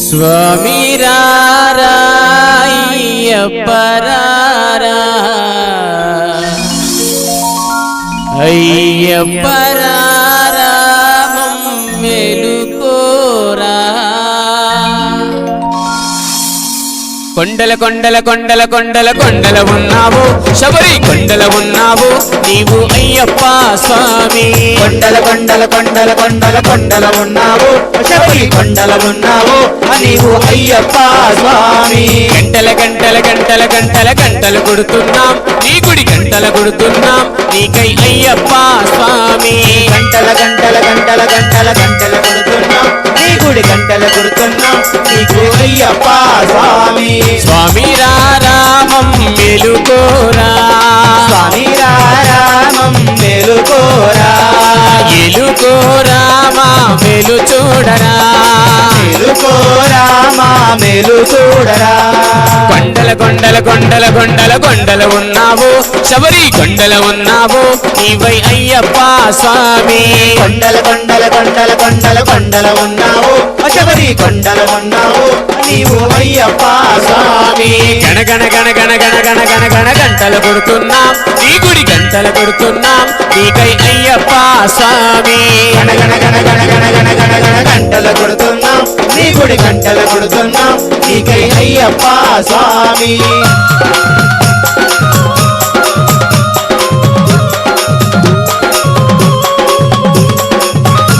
స్వామి రారా అయ్యప్ప రారా అయ్యప్ప రారా మమ్మెలుకోరా కొండల కొండల కొండల కొండల కొండల ఉన్నావు శబరి కొండల ఉన్నావు నీవు అయ్యప్ప స్వామి కొండల కొండల కొండల కొండల కొండల ఉన్నావు శబరి కొండల ఉన్నావు నీవు అయ్యప్ప స్వామి గంటల గంటల గంటల గంటల గంటలు కొడుతున్నాం నీ గుడి గంటలు కొడుతున్నాం నీకై అయ్యప్ప స్వామి గంటల గంటల గంటల గంటల గంటలు కొడుతున్నాం నీ గుడి గంటలు కొడుతున్నాం నీకు అయ్యప్ప స్వామి స్వామి రామం మెలుకోరా స్వామి రామం మెలుకోరా ఎలుకోరా మా మెలు చూడరా మెలుకోరా మా మెలు చూడరా కొండల కొండల కొండల కొండల కొండల ఉన్నావు శబరి కొండల ఉన్నావు నీవై అయ్యప్ప స్వామి కొండల కొండల కొండల కొండల కొండల ఉన్నావు శబరి కొండల ఉన్నావు నీవు అయ్యప్ప స్వామి గణ గణ గణ గణ గణ గణ గణ గణ గంటలు కొడుతున్నాం నీ గుడి గంటలు కొడుతున్నాం నీకై అయ్యప్ప స్వామి గణ గణ గణ గణ గణ గణ గణ గణ గంటలు కొడుతున్నాం నీ గుడి గంటలు కొడుతున్నాం నీకై అయ్యప్ప స్వామి